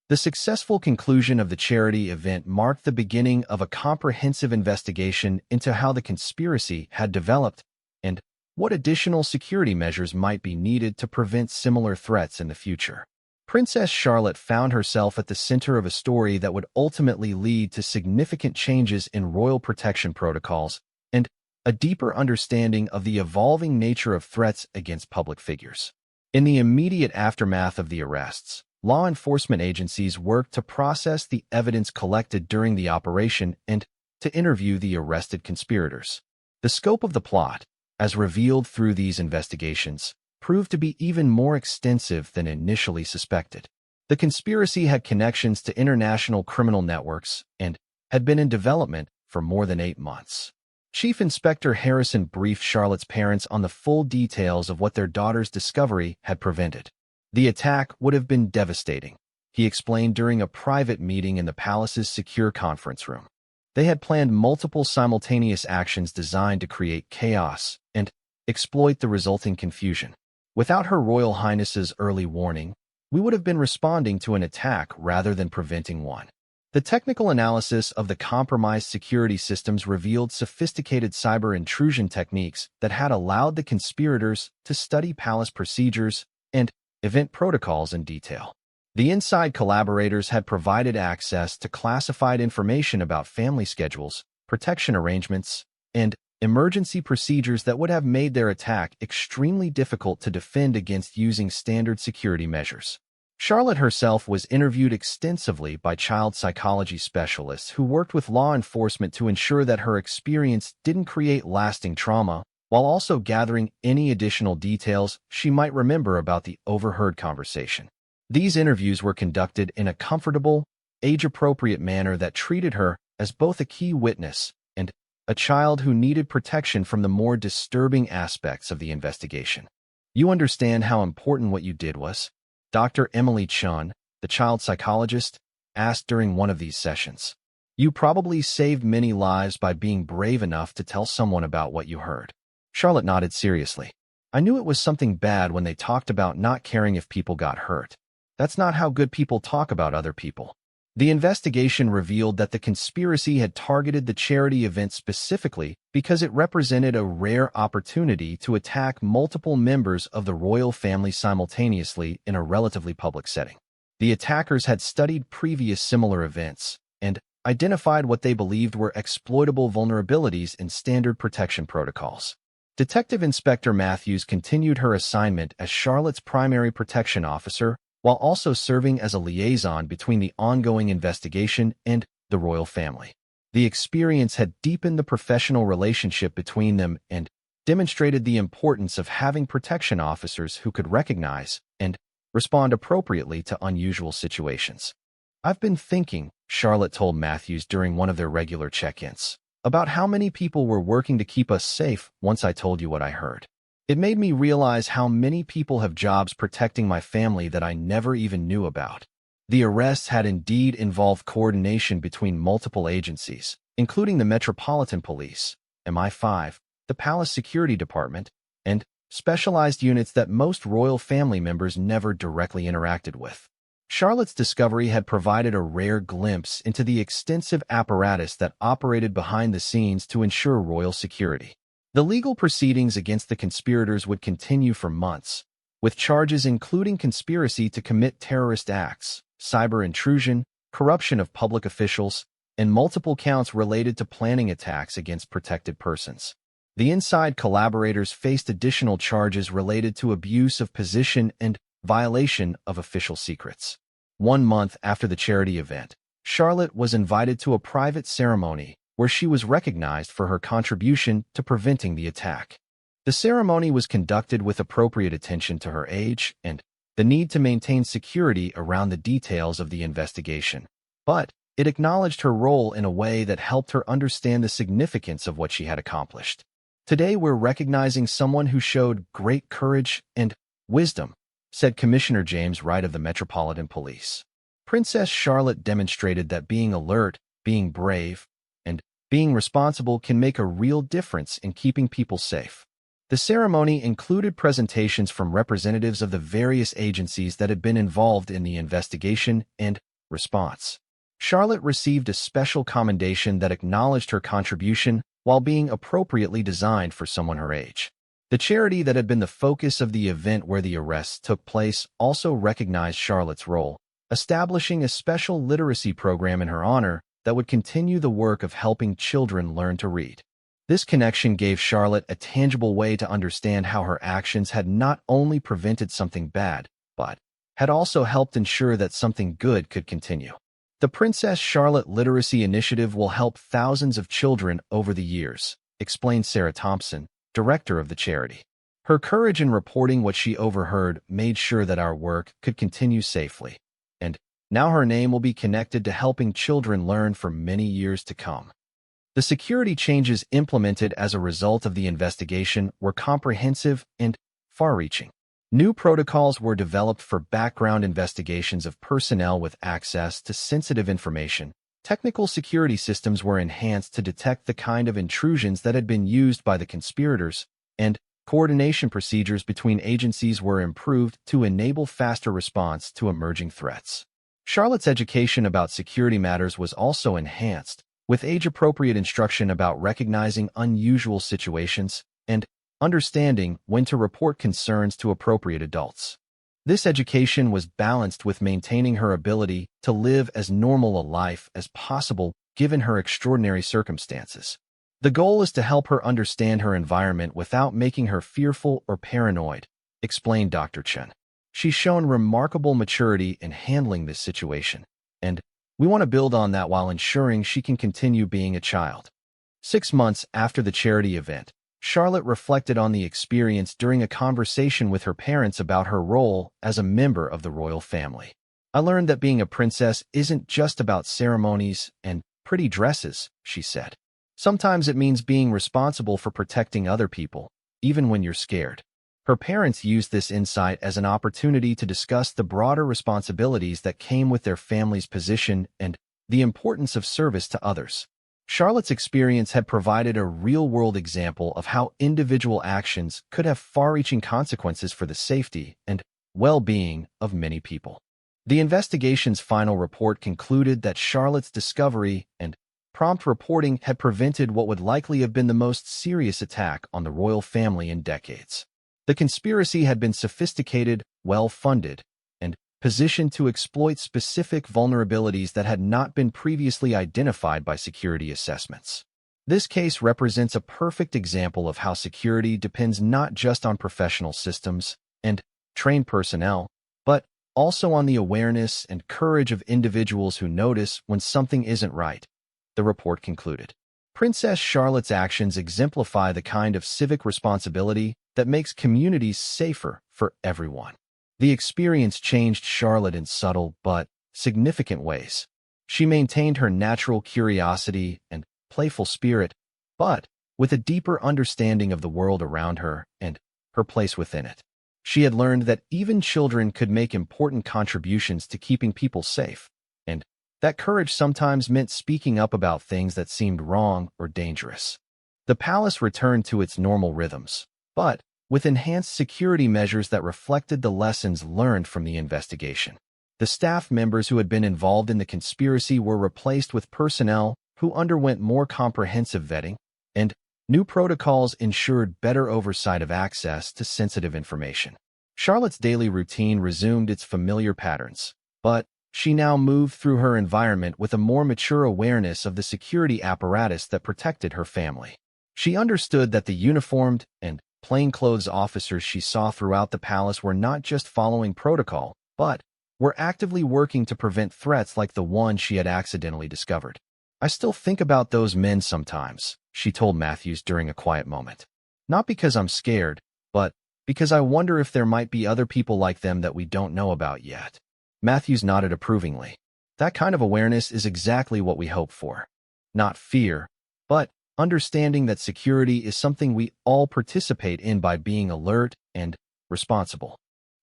The successful conclusion of the charity event marked the beginning of a comprehensive investigation into how the conspiracy had developed and what additional security measures might be needed to prevent similar threats in the future. Princess Charlotte found herself at the center of a story that would ultimately lead to significant changes in royal protection protocols and a deeper understanding of the evolving nature of threats against public figures. In the immediate aftermath of the arrests, law enforcement agencies worked to process the evidence collected during the operation and to interview the arrested conspirators. The scope of the plot, as revealed through these investigations, proved to be even more extensive than initially suspected. The conspiracy had connections to international criminal networks and had been in development for more than 8 months. Chief Inspector Harrison briefed Charlotte's parents on the full details of what their daughter's discovery had prevented. The attack would have been devastating, he explained during a private meeting in the palace's secure conference room. They had planned multiple simultaneous actions designed to create chaos and exploit the resulting confusion. Without Her Royal Highness's early warning, we would have been responding to an attack rather than preventing one. The technical analysis of the compromised security systems revealed sophisticated cyber intrusion techniques that had allowed the conspirators to study palace procedures and event protocols in detail. The inside collaborators had provided access to classified information about family schedules, protection arrangements, and emergency procedures that would have made their attack extremely difficult to defend against using standard security measures. Charlotte herself was interviewed extensively by child psychology specialists who worked with law enforcement to ensure that her experience didn't create lasting trauma, while also gathering any additional details she might remember about the overheard conversation. These interviews were conducted in a comfortable, age-appropriate manner that treated her as both a key witness and a child who needed protection from the more disturbing aspects of the investigation. "You understand how important what you did was?" Dr. Emily Chun, the child psychologist, asked during one of these sessions. "You probably saved many lives by being brave enough to tell someone about what you heard." Charlotte nodded seriously. "I knew it was something bad when they talked about not caring if people got hurt. That's not how good people talk about other people." The investigation revealed that the conspiracy had targeted the charity event specifically because it represented a rare opportunity to attack multiple members of the royal family simultaneously in a relatively public setting. The attackers had studied previous similar events and identified what they believed were exploitable vulnerabilities in standard protection protocols. Detective Inspector Matthews continued her assignment as Charlotte's primary protection officer, while also serving as a liaison between the ongoing investigation and the royal family. The experience had deepened the professional relationship between them and demonstrated the importance of having protection officers who could recognize and respond appropriately to unusual situations. "I've been thinking," Charlotte told Matthews during one of their regular check-ins, "about how many people were working to keep us safe once I told you what I heard. It made me realize how many people have jobs protecting my family that I never even knew about." The arrests had indeed involved coordination between multiple agencies, including the Metropolitan Police, MI5, the Palace Security Department, and specialized units that most royal family members never directly interacted with. Charlotte's discovery had provided a rare glimpse into the extensive apparatus that operated behind the scenes to ensure royal security. The legal proceedings against the conspirators would continue for months, with charges including conspiracy to commit terrorist acts, cyber intrusion, corruption of public officials, and multiple counts related to planning attacks against protected persons. The inside collaborators faced additional charges related to abuse of position and violation of official secrets. 1 month after the charity event, Charlotte was invited to a private ceremony where she was recognized for her contribution to preventing the attack. The ceremony was conducted with appropriate attention to her age and the need to maintain security around the details of the investigation, but it acknowledged her role in a way that helped her understand the significance of what she had accomplished. "Today we're recognizing someone who showed great courage and wisdom," said Commissioner James Wright of the Metropolitan Police. "Princess Charlotte demonstrated that being alert, being brave, and being responsible can make a real difference in keeping people safe." The ceremony included presentations from representatives of the various agencies that had been involved in the investigation and response. Charlotte received a special commendation that acknowledged her contribution while being appropriately designed for someone her age. The charity that had been the focus of the event where the arrests took place also recognized Charlotte's role, establishing a special literacy program in her honor that would continue the work of helping children learn to read. This connection gave Charlotte a tangible way to understand how her actions had not only prevented something bad, but had also helped ensure that something good could continue. The Princess Charlotte Literacy Initiative will help thousands of children over the years, explained Sarah Thompson, director of the charity. Her courage in reporting what she overheard made sure that our work could continue safely. And now her name will be connected to helping children learn for many years to come. The security changes implemented as a result of the investigation were comprehensive and far-reaching. New protocols were developed for background investigations of personnel with access to sensitive information. Technical security systems were enhanced to detect the kind of intrusions that had been used by the conspirators, and coordination procedures between agencies were improved to enable faster response to emerging threats. Charlotte's education about security matters was also enhanced, with age-appropriate instruction about recognizing unusual situations and understanding when to report concerns to appropriate adults. This education was balanced with maintaining her ability to live as normal a life as possible given her extraordinary circumstances. The goal is to help her understand her environment without making her fearful or paranoid, explained Dr. Chen. She's shown remarkable maturity in handling this situation, and we want to build on that while ensuring she can continue being a child. 6 months after the charity event, Charlotte reflected on the experience during a conversation with her parents about her role as a member of the royal family. I learned that being a princess isn't just about ceremonies and pretty dresses, she said. Sometimes it means being responsible for protecting other people, even when you're scared. Her parents used this insight as an opportunity to discuss the broader responsibilities that came with their family's position and the importance of service to others. Charlotte's experience had provided a real-world example of how individual actions could have far-reaching consequences for the safety and well-being of many people. The investigation's final report concluded that Charlotte's discovery and prompt reporting had prevented what would likely have been the most serious attack on the royal family in decades. The conspiracy had been sophisticated, well-funded, and positioned to exploit specific vulnerabilities that had not been previously identified by security assessments. This case represents a perfect example of how security depends not just on professional systems and trained personnel, but also on the awareness and courage of individuals who notice when something isn't right, the report concluded. Princess Charlotte's actions exemplify the kind of civic responsibility that makes communities safer for everyone. The experience changed Charlotte in subtle but significant ways. She maintained her natural curiosity and playful spirit, but with a deeper understanding of the world around her and her place within it. She had learned that even children could make important contributions to keeping people safe, and that courage sometimes meant speaking up about things that seemed wrong or dangerous. The palace returned to its normal rhythms, but with enhanced security measures that reflected the lessons learned from the investigation. The staff members who had been involved in the conspiracy were replaced with personnel who underwent more comprehensive vetting, and new protocols ensured better oversight of access to sensitive information. Charlotte's daily routine resumed its familiar patterns, but she now moved through her environment with a more mature awareness of the security apparatus that protected her family. She understood that the uniformed and plainclothes officers she saw throughout the palace were not just following protocol, but were actively working to prevent threats like the one she had accidentally discovered. "I still think about those men sometimes," she told Matthews during a quiet moment. "Not because I'm scared, but because I wonder if there might be other people like them that we don't know about yet." Matthews nodded approvingly. "That kind of awareness is exactly what we hope for. Not fear, but understanding that security is something we all participate in by being alert and responsible."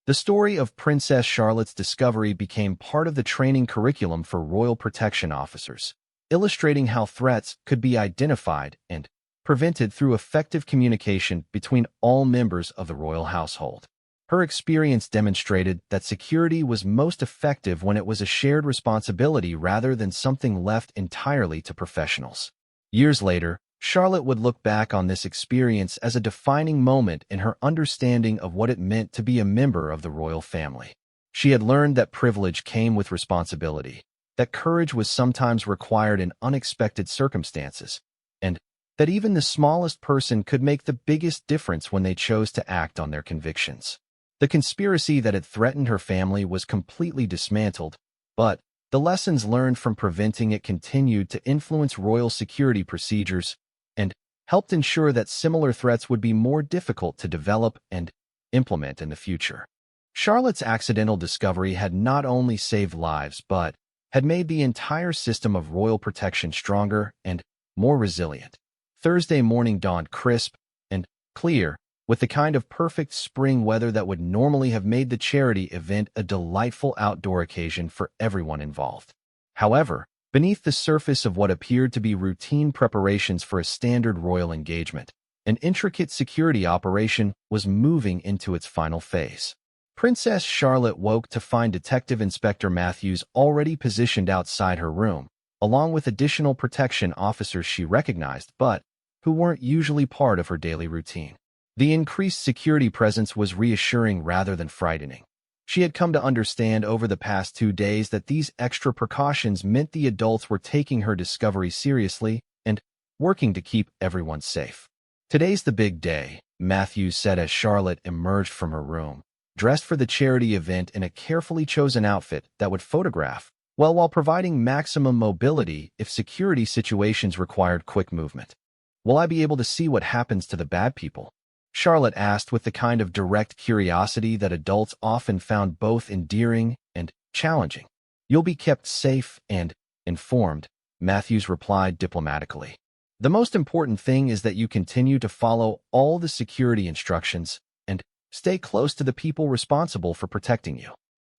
The story of Princess Charlotte's discovery became part of the training curriculum for royal protection officers, illustrating how threats could be identified and prevented through effective communication between all members of the royal household. Her experience demonstrated that security was most effective when it was a shared responsibility rather than something left entirely to professionals. Years later, Charlotte would look back on this experience as a defining moment in her understanding of what it meant to be a member of the royal family. She had learned that privilege came with responsibility, that courage was sometimes required in unexpected circumstances, and that even the smallest person could make the biggest difference when they chose to act on their convictions. The conspiracy that had threatened her family was completely dismantled, but the lessons learned from preventing it continued to influence royal security procedures and helped ensure that similar threats would be more difficult to develop and implement in the future. Charlotte's accidental discovery had not only saved lives but had made the entire system of royal protection stronger and more resilient. Thursday morning dawned crisp and clear, with the kind of perfect spring weather that would normally have made the charity event a delightful outdoor occasion for everyone involved. However, beneath the surface of what appeared to be routine preparations for a standard royal engagement, an intricate security operation was moving into its final phase. Princess Charlotte woke to find Detective Inspector Matthews already positioned outside her room, along with additional protection officers she recognized but who weren't usually part of her daily routine. The increased security presence was reassuring rather than frightening. She had come to understand over the past 2 days that these extra precautions meant the adults were taking her discovery seriously and working to keep everyone safe. "Today's the big day," Matthews said as Charlotte emerged from her room, dressed for the charity event in a carefully chosen outfit that would photograph, while providing maximum mobility if security situations required quick movement. "Will I be able to see what happens to the bad people?" Charlotte asked with the kind of direct curiosity that adults often found both endearing and challenging. "You'll be kept safe and informed," Matthews replied diplomatically. "The most important thing is that you continue to follow all the security instructions and stay close to the people responsible for protecting you."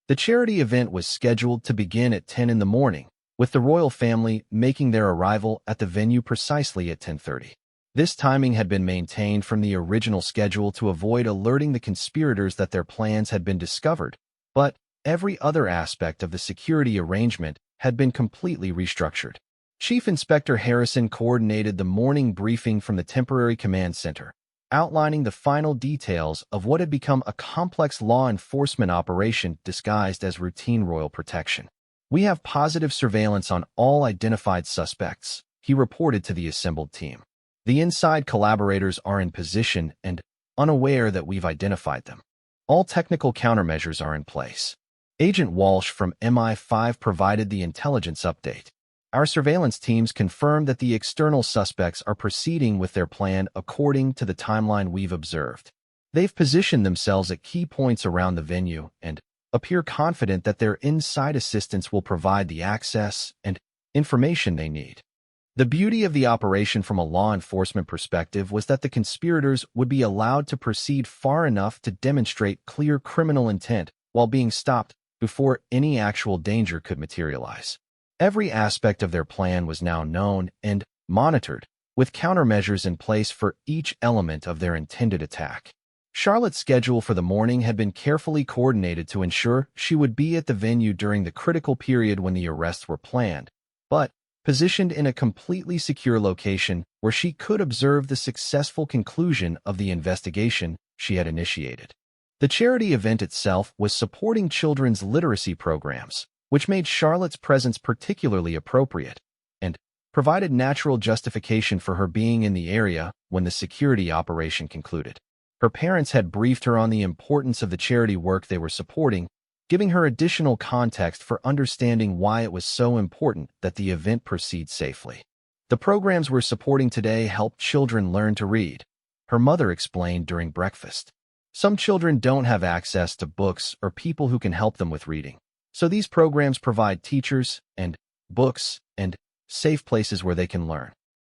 The charity event was scheduled to begin at 10 in the morning, with the royal family making their arrival at the venue precisely at 10:30. This timing had been maintained from the original schedule to avoid alerting the conspirators that their plans had been discovered, but every other aspect of the security arrangement had been completely restructured. Chief Inspector Harrison coordinated the morning briefing from the temporary command center, outlining the final details of what had become a complex law enforcement operation disguised as routine royal protection. "We have positive surveillance on all identified suspects," he reported to the assembled team. "The inside collaborators are in position and unaware that we've identified them. All technical countermeasures are in place." Agent Walsh from MI5 provided the intelligence update. "Our surveillance teams confirmed that the external suspects are proceeding with their plan according to the timeline we've observed. They've positioned themselves at key points around the venue and appear confident that their inside assistants will provide the access and information they need." The beauty of the operation from a law enforcement perspective was that the conspirators would be allowed to proceed far enough to demonstrate clear criminal intent while being stopped before any actual danger could materialize. Every aspect of their plan was now known and monitored, with countermeasures in place for each element of their intended attack. Charlotte's schedule for the morning had been carefully coordinated to ensure she would be at the venue during the critical period when the arrests were planned, but positioned in a completely secure location where she could observe the successful conclusion of the investigation she had initiated. The charity event itself was supporting children's literacy programs, which made Charlotte's presence particularly appropriate and provided natural justification for her being in the area when the security operation concluded. Her parents had briefed her on the importance of the charity work they were supporting, giving her additional context for understanding why it was so important that the event proceed safely. "The programs we're supporting today help children learn to read," her mother explained during breakfast. "Some children don't have access to books or people who can help them with reading, so these programs provide teachers and books and safe places where they can learn."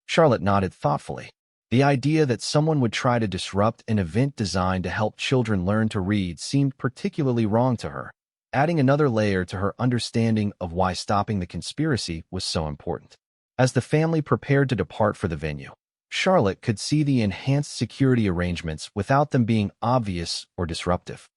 Charlotte nodded thoughtfully. The idea that someone would try to disrupt an event designed to help children learn to read seemed particularly wrong to her, adding another layer to her understanding of why stopping the conspiracy was so important. As the family prepared to depart for the venue, Charlotte could see the enhanced security arrangements without them being obvious or disruptive.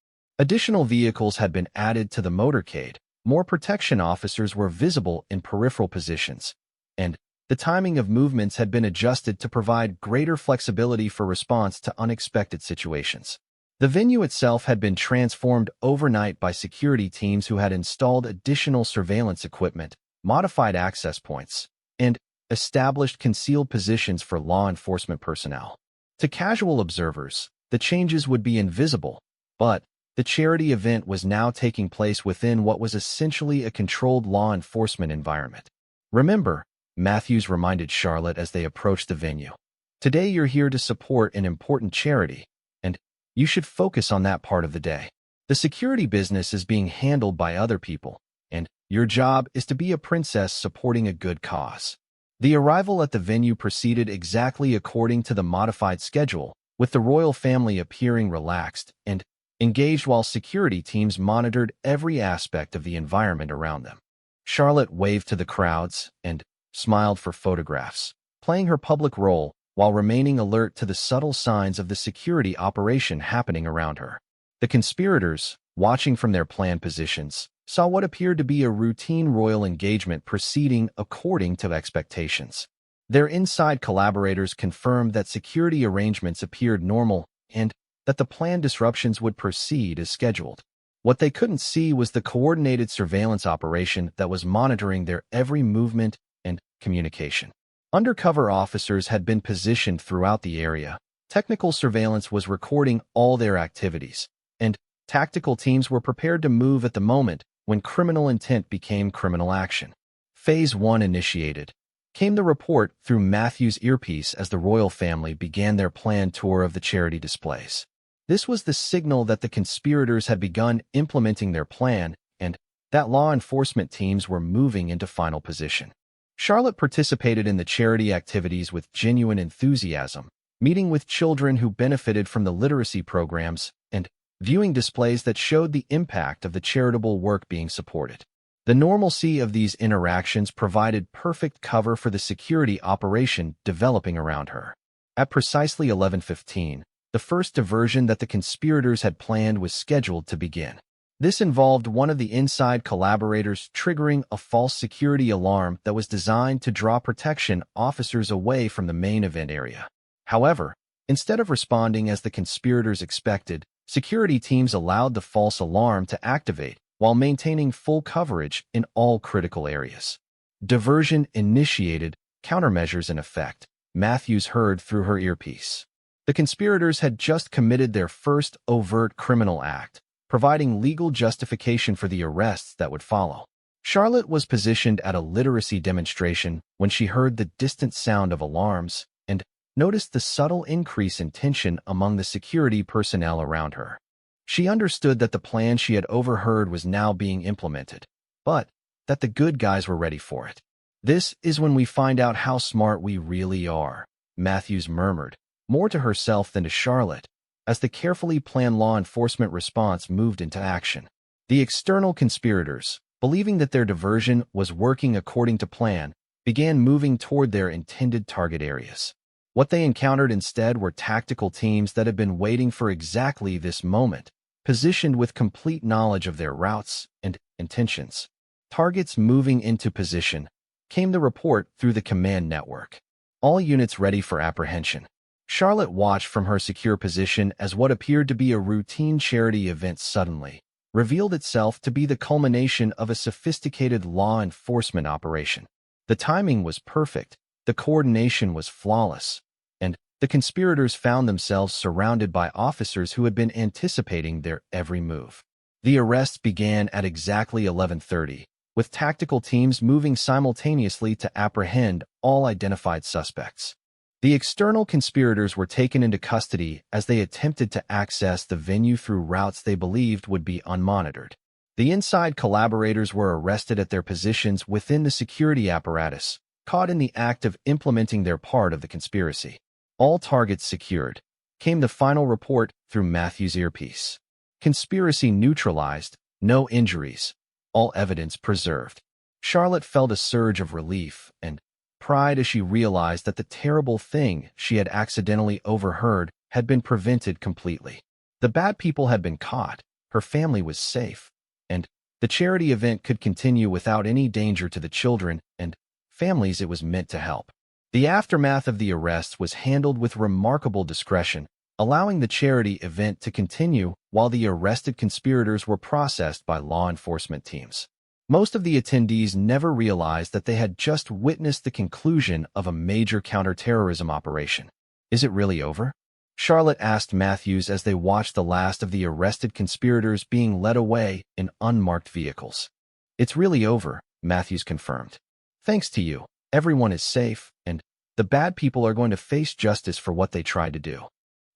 Additional vehicles had been added to the motorcade, more protection officers were visible in peripheral positions, and the timing of movements had been adjusted to provide greater flexibility for response to unexpected situations. The venue itself had been transformed overnight by security teams who had installed additional surveillance equipment, modified access points, and established concealed positions for law enforcement personnel. To casual observers, the changes would be invisible, but the charity event was now taking place within what was essentially a controlled law enforcement environment. "Remember," Matthews reminded Charlotte as they approached the venue, "today you're here to support an important charity, and you should focus on that part of the day. The security business is being handled by other people, and your job is to be a princess supporting a good cause." The arrival at the venue proceeded exactly according to the modified schedule, with the royal family appearing relaxed and engaged while security teams monitored every aspect of the environment around them. Charlotte waved to the crowds and smiled for photographs, playing her public role while remaining alert to the subtle signs of the security operation happening around her. The conspirators, watching from their planned positions, saw what appeared to be a routine royal engagement proceeding according to expectations. Their inside collaborators confirmed that security arrangements appeared normal and that the planned disruptions would proceed as scheduled. What they couldn't see was the coordinated surveillance operation that was monitoring their every movement and communication. Undercover officers had been positioned throughout the area. Technical surveillance was recording all their activities, and tactical teams were prepared to move at the moment when criminal intent became criminal action. Phase 1 initiated. Came the report through Matthew's earpiece as the royal family began their planned tour of the charity displays. This was the signal that the conspirators had begun implementing their plan and that law enforcement teams were moving into final position. Charlotte participated in the charity activities with genuine enthusiasm, meeting with children who benefited from the literacy programs and viewing displays that showed the impact of the charitable work being supported. The normalcy of these interactions provided perfect cover for the security operation developing around her. At precisely 11:15, the first diversion that the conspirators had planned was scheduled to begin. This involved one of the inside collaborators triggering a false security alarm that was designed to draw protection officers away from the main event area. However, instead of responding as the conspirators expected, security teams allowed the false alarm to activate while maintaining full coverage in all critical areas. "Diversion initiated, countermeasures in effect," Matthews heard through her earpiece. The conspirators had just committed their first overt criminal act, providing legal justification for the arrests that would follow. Charlotte was positioned at a literacy demonstration when she heard the distant sound of alarms and noticed the subtle increase in tension among the security personnel around her. She understood that the plan she had overheard was now being implemented, but that the good guys were ready for it. "This is when we find out how smart we really are," Matthews murmured, more to herself than to Charlotte, as the carefully planned law enforcement response moved into action. The external conspirators, believing that their diversion was working according to plan, began moving toward their intended target areas. What they encountered instead were tactical teams that had been waiting for exactly this moment, positioned with complete knowledge of their routes and intentions. Targets moving into position. Came the report through the command network. All units ready for apprehension. Charlotte watched from her secure position as what appeared to be a routine charity event suddenly revealed itself to be the culmination of a sophisticated law enforcement operation. The timing was perfect, the coordination was flawless, and the conspirators found themselves surrounded by officers who had been anticipating their every move. The arrests began at exactly 11:30, with tactical teams moving simultaneously to apprehend all identified suspects. The external conspirators were taken into custody as they attempted to access the venue through routes they believed would be unmonitored. The inside collaborators were arrested at their positions within the security apparatus, caught in the act of implementing their part of the conspiracy. All targets secured. Came the final report through Matthew's earpiece. Conspiracy neutralized, no injuries, all evidence preserved. Charlotte felt a surge of relief and pride as she realized that the terrible thing she had accidentally overheard had been prevented completely. The bad people had been caught, her family was safe, and the charity event could continue without any danger to the children and families it was meant to help. The aftermath of the arrest was handled with remarkable discretion, allowing the charity event to continue while the arrested conspirators were processed by law enforcement teams. Most of the attendees never realized that they had just witnessed the conclusion of a major counterterrorism operation. "Is it really over?" Charlotte asked Matthews as they watched the last of the arrested conspirators being led away in unmarked vehicles. "It's really over," Matthews confirmed. "Thanks to you, everyone is safe, and the bad people are going to face justice for what they tried to do."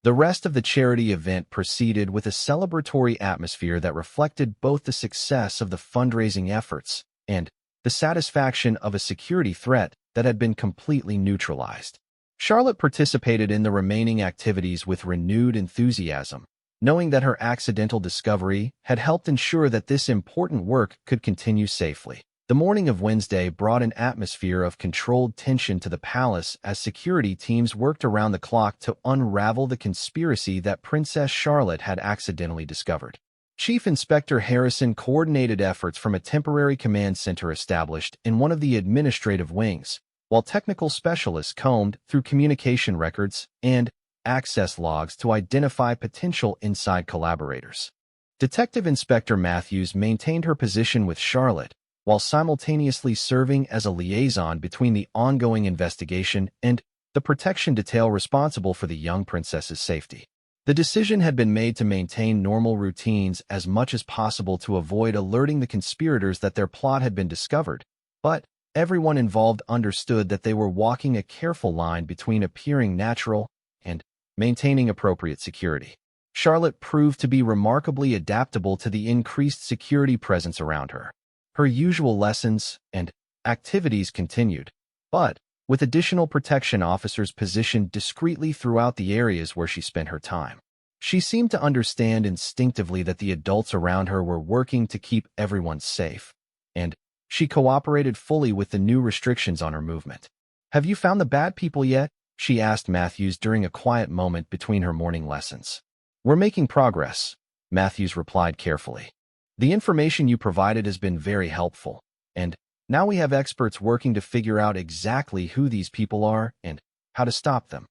The rest of the charity event proceeded with a celebratory atmosphere that reflected both the success of the fundraising efforts and the satisfaction of a security threat that had been completely neutralized. Charlotte participated in the remaining activities with renewed enthusiasm, knowing that her accidental discovery had helped ensure that this important work could continue safely. The morning of Wednesday brought an atmosphere of controlled tension to the palace as security teams worked around the clock to unravel the conspiracy that Princess Charlotte had accidentally discovered. Chief Inspector Harrison coordinated efforts from a temporary command center established in one of the administrative wings, while technical specialists combed through communication records and access logs to identify potential inside collaborators. Detective Inspector Matthews maintained her position with Charlotte, while simultaneously serving as a liaison between the ongoing investigation and the protection detail responsible for the young princess's safety. The decision had been made to maintain normal routines as much as possible to avoid alerting the conspirators that their plot had been discovered, but everyone involved understood that they were walking a careful line between appearing natural and maintaining appropriate security. Charlotte proved to be remarkably adaptable to the increased security presence around her. Her usual lessons and activities continued, but with additional protection officers positioned discreetly throughout the areas where she spent her time. She seemed to understand instinctively that the adults around her were working to keep everyone safe, and she cooperated fully with the new restrictions on her movement. "Have you found the bad people yet?" she asked Matthews during a quiet moment between her morning lessons. "We're making progress," Matthews replied carefully. "The information you provided has been very helpful, and now we have experts working to figure out exactly who these people are and how to stop them."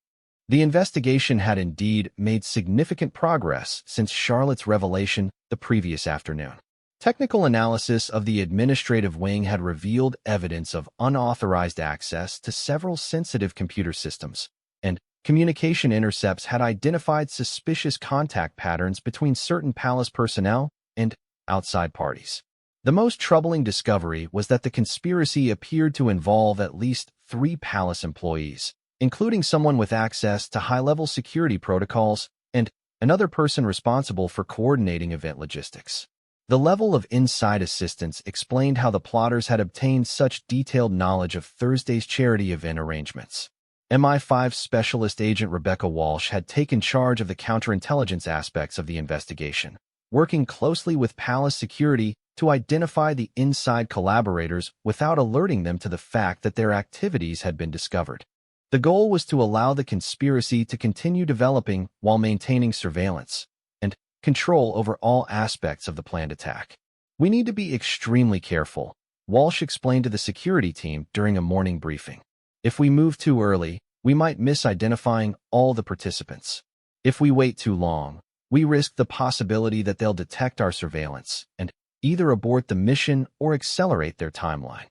The investigation had indeed made significant progress since Charlotte's revelation the previous afternoon. Technical analysis of the administrative wing had revealed evidence of unauthorized access to several sensitive computer systems, and communication intercepts had identified suspicious contact patterns between certain palace personnel and outside parties. The most troubling discovery was that the conspiracy appeared to involve at least 3 palace employees, including someone with access to high-level security protocols and another person responsible for coordinating event logistics. The level of inside assistance explained how the plotters had obtained such detailed knowledge of Thursday's charity event arrangements. MI5 Specialist Agent Rebecca Walsh had taken charge of the counterintelligence aspects of the investigation, working closely with palace security to identify the inside collaborators without alerting them to the fact that their activities had been discovered. The goal was to allow the conspiracy to continue developing while maintaining surveillance and control over all aspects of the planned attack. "We need to be extremely careful," Walsh explained to the security team during a morning briefing. "If we move too early, we might miss identifying all the participants. If we wait too long, we risk the possibility that they'll detect our surveillance and either abort the mission or accelerate their timeline."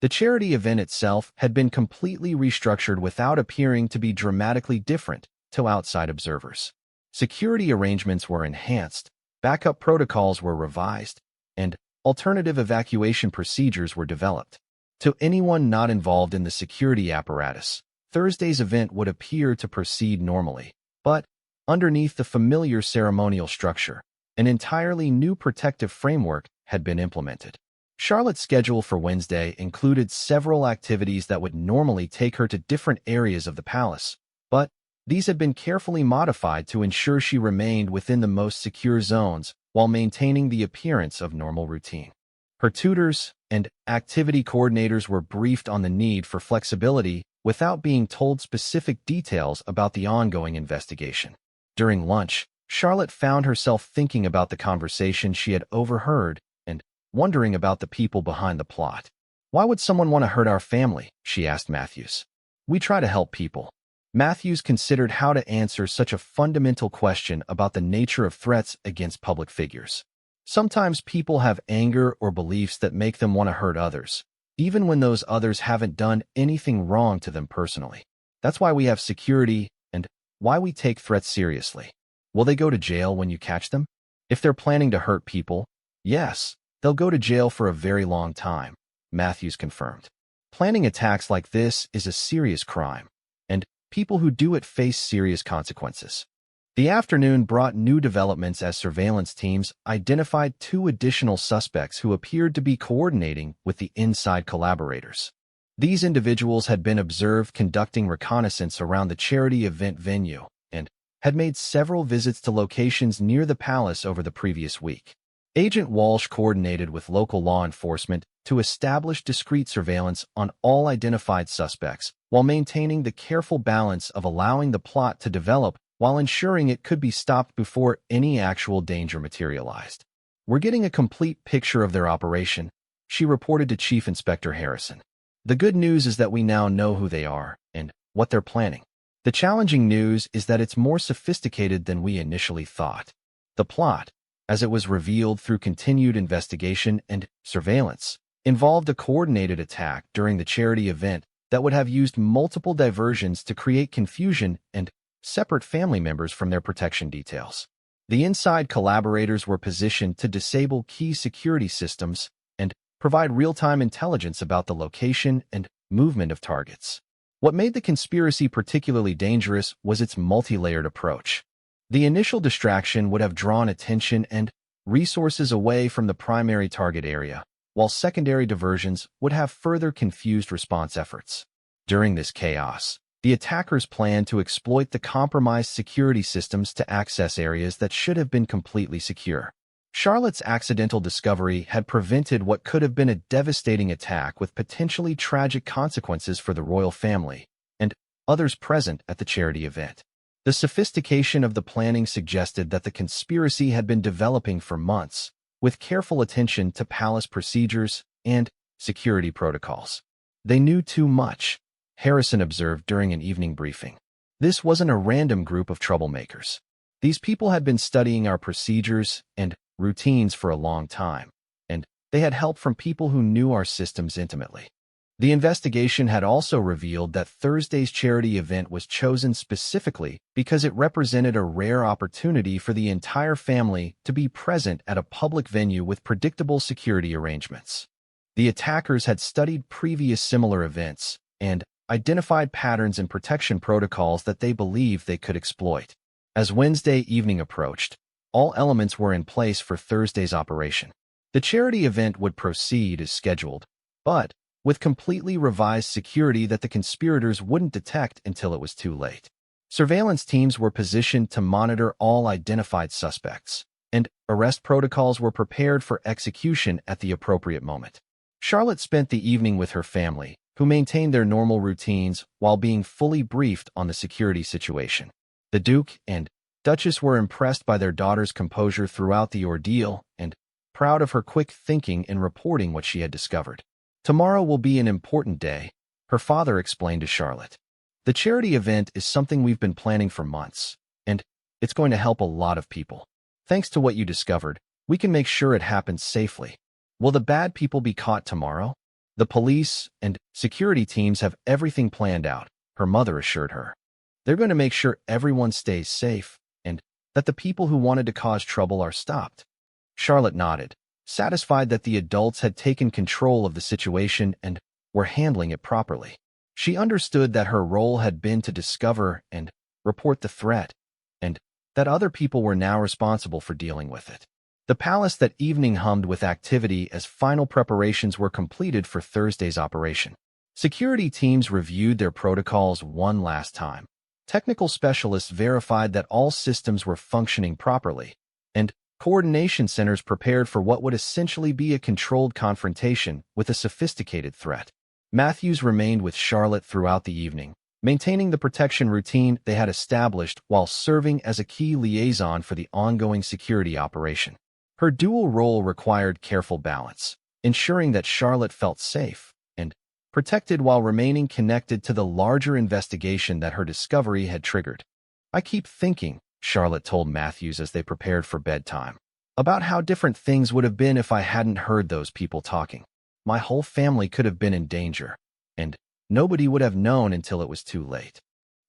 The charity event itself had been completely restructured without appearing to be dramatically different to outside observers. Security arrangements were enhanced, backup protocols were revised, and alternative evacuation procedures were developed. To anyone not involved in the security apparatus, Thursday's event would appear to proceed normally, but underneath the familiar ceremonial structure, an entirely new protective framework had been implemented. Charlotte's schedule for Wednesday included several activities that would normally take her to different areas of the palace, but these had been carefully modified to ensure she remained within the most secure zones while maintaining the appearance of normal routine. Her tutors and activity coordinators were briefed on the need for flexibility without being told specific details about the ongoing investigation. During lunch, Charlotte found herself thinking about the conversation she had overheard and wondering about the people behind the plot. "Why would someone want to hurt our family?" she asked Matthews. "We try to help people." Matthews considered how to answer such a fundamental question about the nature of threats against public figures. Sometimes people have anger or beliefs that make them want to hurt others, even when those others haven't done anything wrong to them personally. That's why we have security and why we take threats seriously. Will they go to jail when you catch them? If they're planning to hurt people, yes, they'll go to jail for a very long time, Matthews confirmed. Planning attacks like this is a serious crime, and people who do it face serious consequences. The afternoon brought new developments as surveillance teams identified 2 additional suspects who appeared to be coordinating with the inside collaborators. These individuals had been observed conducting reconnaissance around the charity event venue and had made several visits to locations near the palace over the previous week. Agent Walsh coordinated with local law enforcement to establish discreet surveillance on all identified suspects while maintaining the careful balance of allowing the plot to develop while ensuring it could be stopped before any actual danger materialized. "We're getting a complete picture of their operation," she reported to Chief Inspector Harrison. "The good news is that we now know who they are and what they're planning. The challenging news is that it's more sophisticated than we initially thought. The plot, as it was revealed through continued investigation and surveillance, involved a coordinated attack during the charity event that would have used multiple diversions to create confusion and separate family members from their protection details. The inside collaborators were positioned to disable key security systems and provide real-time intelligence about the location and movement of targets. What made the conspiracy particularly dangerous was its multi-layered approach. The initial distraction would have drawn attention and resources away from the primary target area, while secondary diversions would have further confused response efforts. During this chaos, the attackers planned to exploit the compromised security systems to access areas that should have been completely secure. Charlotte's accidental discovery had prevented what could have been a devastating attack with potentially tragic consequences for the royal family and others present at the charity event. The sophistication of the planning suggested that the conspiracy had been developing for months, with careful attention to palace procedures and security protocols. "They knew too much," Harrison observed during an evening briefing. "This wasn't a random group of troublemakers. These people had been studying our procedures and routines for a long time, and they had help from people who knew our systems intimately." The investigation had also revealed that Thursday's charity event was chosen specifically because it represented a rare opportunity for the entire family to be present at a public venue with predictable security arrangements. The attackers had studied previous similar events and identified patterns and protection protocols that they believed they could exploit. As Wednesday evening approached, all elements were in place for Thursday's operation. The charity event would proceed as scheduled, but with completely revised security that the conspirators wouldn't detect until it was too late. Surveillance teams were positioned to monitor all identified suspects, and arrest protocols were prepared for execution at the appropriate moment. Charlotte spent the evening with her family, who maintained their normal routines while being fully briefed on the security situation. The Duke and Duchess were impressed by their daughter's composure throughout the ordeal and proud of her quick thinking in reporting what she had discovered. "Tomorrow will be an important day," her father explained to Charlotte. "The charity event is something we've been planning for months, and it's going to help a lot of people. Thanks to what you discovered, we can make sure it happens safely. Will the bad people be caught tomorrow? The police and security teams have everything planned out," her mother assured her. "They're going to make sure everyone stays safe and that the people who wanted to cause trouble are stopped." Charlotte nodded, satisfied that the adults had taken control of the situation and were handling it properly. She understood that her role had been to discover and report the threat, and that other people were now responsible for dealing with it. The palace that evening hummed with activity as final preparations were completed for Thursday's operation. Security teams reviewed their protocols one last time. Technical specialists verified that all systems were functioning properly, and coordination centers prepared for what would essentially be a controlled confrontation with a sophisticated threat. Matthews remained with Charlotte throughout the evening, maintaining the protection routine they had established while serving as a key liaison for the ongoing security operation. Her dual role required careful balance, ensuring that Charlotte felt safe and protected while remaining connected to the larger investigation that her discovery had triggered. "I keep thinking," Charlotte told Matthews as they prepared for bedtime, "about how different things would have been if I hadn't heard those people talking. My whole family could have been in danger, and nobody would have known until it was too late."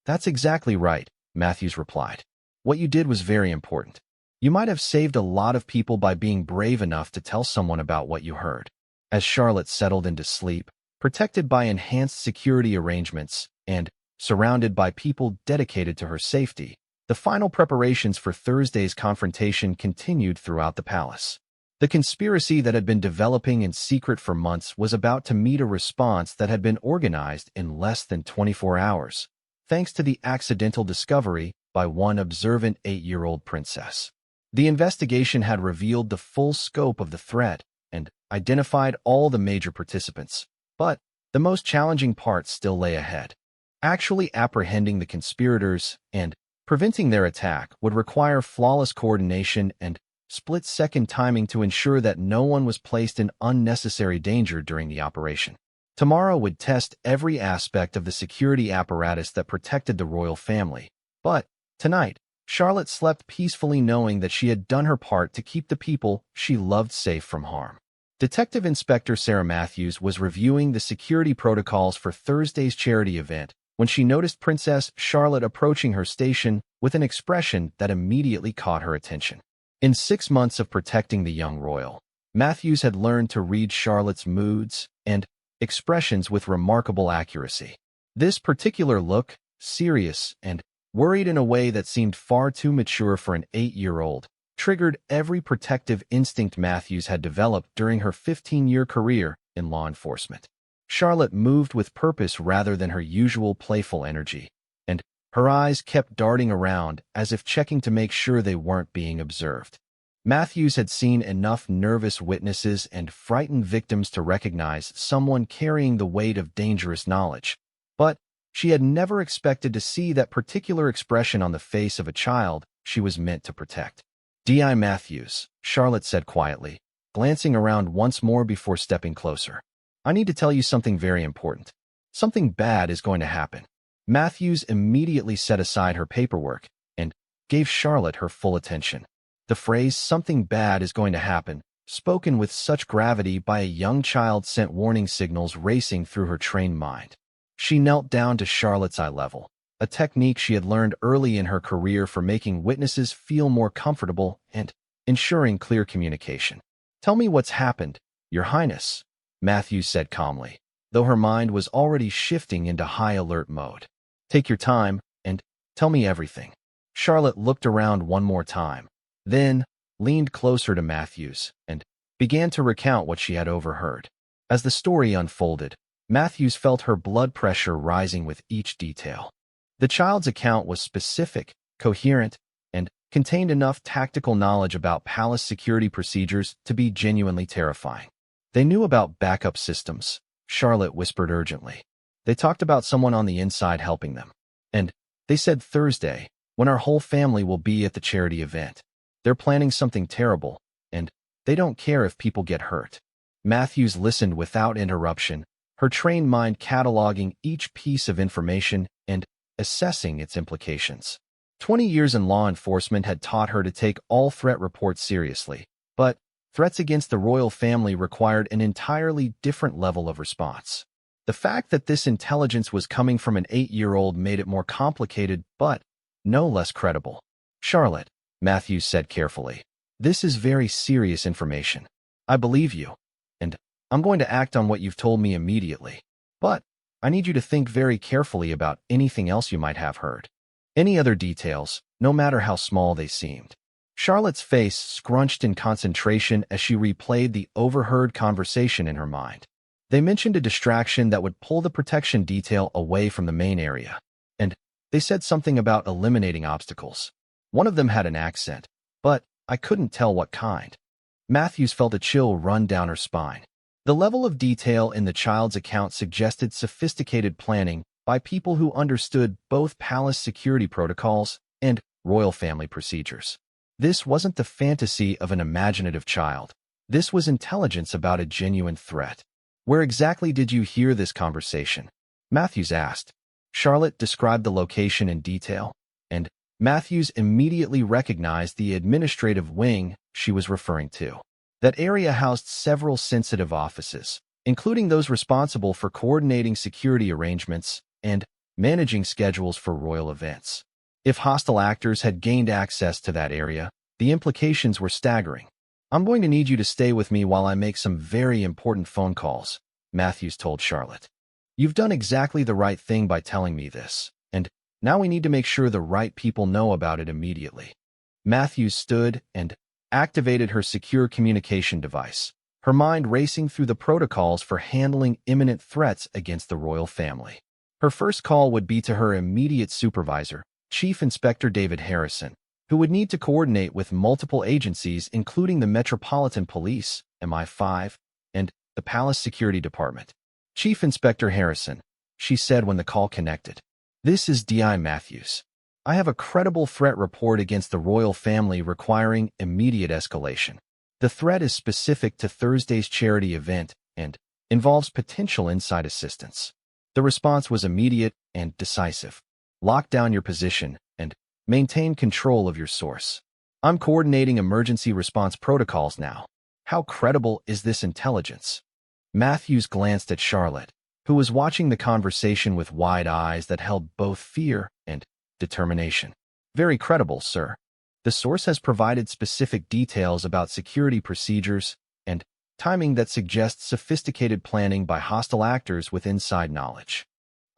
"That's exactly right," Matthews replied. "What you did was very important. You might have saved a lot of people by being brave enough to tell someone about what you heard." As Charlotte settled into sleep, protected by enhanced security arrangements and surrounded by people dedicated to her safety, the final preparations for Thursday's confrontation continued throughout the palace. The conspiracy that had been developing in secret for months was about to meet a response that had been organized in less than 24 hours, thanks to the accidental discovery by one observant 8-year-old princess. The investigation had revealed the full scope of the threat and identified all the major participants, but the most challenging part still lay ahead. Actually apprehending the conspirators and preventing their attack would require flawless coordination and split-second timing to ensure that no one was placed in unnecessary danger during the operation. Tomorrow would test every aspect of the security apparatus that protected the royal family, but tonight, Charlotte slept peacefully knowing that she had done her part to keep the people she loved safe from harm. Detective Inspector Sarah Matthews was reviewing the security protocols for Thursday's charity event when she noticed Princess Charlotte approaching her station with an expression that immediately caught her attention. In 6 months of protecting the young royal, Matthews had learned to read Charlotte's moods and expressions with remarkable accuracy. This particular look, serious and worried in a way that seemed far too mature for an 8-year-old, triggered every protective instinct Matthews had developed during her 15-year career in law enforcement. Charlotte moved with purpose rather than her usual playful energy, and her eyes kept darting around as if checking to make sure they weren't being observed. Matthews had seen enough nervous witnesses and frightened victims to recognize someone carrying the weight of dangerous knowledge, but she had never expected to see that particular expression on the face of a child she was meant to protect. "D.I. Matthews," Charlotte said quietly, glancing around once more before stepping closer. "I need to tell you something very important. Something bad is going to happen." Matthews immediately set aside her paperwork and gave Charlotte her full attention. The phrase "something bad is going to happen," spoken with such gravity by a young child, sent warning signals racing through her trained mind. She knelt down to Charlotte's eye level, a technique she had learned early in her career for making witnesses feel more comfortable and ensuring clear communication. "Tell me what's happened, Your Highness," Matthews said calmly, though her mind was already shifting into high alert mode. "Take your time and tell me everything." Charlotte looked around one more time, then leaned closer to Matthews and began to recount what she had overheard. As the story unfolded, Matthews felt her blood pressure rising with each detail. The child's account was specific, coherent, and contained enough tactical knowledge about palace security procedures to be genuinely terrifying. "They knew about backup systems," Charlotte whispered urgently. "They talked about someone on the inside helping them. And they said Thursday, when our whole family will be at the charity event. They're planning something terrible, and they don't care if people get hurt." Matthews listened without interruption, her trained mind cataloging each piece of information and assessing its implications. 20 years in law enforcement had taught her to take all threat reports seriously, but threats against the royal family required an entirely different level of response. The fact that this intelligence was coming from an 8-year-old made it more complicated, but no less credible. "Charlotte," Matthews said carefully, "this is very serious information. I believe you, and I'm going to act on what you've told me immediately. But I need you to think very carefully about anything else you might have heard. Any other details, no matter how small they seemed." Charlotte's face scrunched in concentration as she replayed the overheard conversation in her mind. They mentioned a distraction that would pull the protection detail away from the main area, and they said something about eliminating obstacles. One of them had an accent, but I couldn't tell what kind. Matthews felt a chill run down her spine. The level of detail in the child's account suggested sophisticated planning by people who understood both palace security protocols and royal family procedures. This wasn't the fantasy of an imaginative child. This was intelligence about a genuine threat. Where exactly did you hear this conversation? Matthews asked. Charlotte described the location in detail, and Matthews immediately recognized the administrative wing she was referring to. That area housed several sensitive offices, including those responsible for coordinating security arrangements and managing schedules for royal events. If hostile actors had gained access to that area, the implications were staggering. I'm going to need you to stay with me while I make some very important phone calls, Matthews told Charlotte. You've done exactly the right thing by telling me this, and now we need to make sure the right people know about it immediately. Matthews stood and activated her secure communication device, her mind racing through the protocols for handling imminent threats against the royal family. Her first call would be to her immediate supervisor, Chief Inspector David Harrison, who would need to coordinate with multiple agencies including the Metropolitan Police, MI5, and the Palace Security Department. Chief Inspector Harrison, she said when the call connected. This is D.I. Matthews. I have a credible threat report against the royal family requiring immediate escalation. The threat is specific to Thursday's charity event and involves potential inside assistance. The response was immediate and decisive. Lock down your position and maintain control of your source. I'm coordinating emergency response protocols now. How credible is this intelligence? Matthews glanced at Charlotte, who was watching the conversation with wide eyes that held both fear and determination. Very credible, sir. The source has provided specific details about security procedures and timing that suggests sophisticated planning by hostile actors with inside knowledge.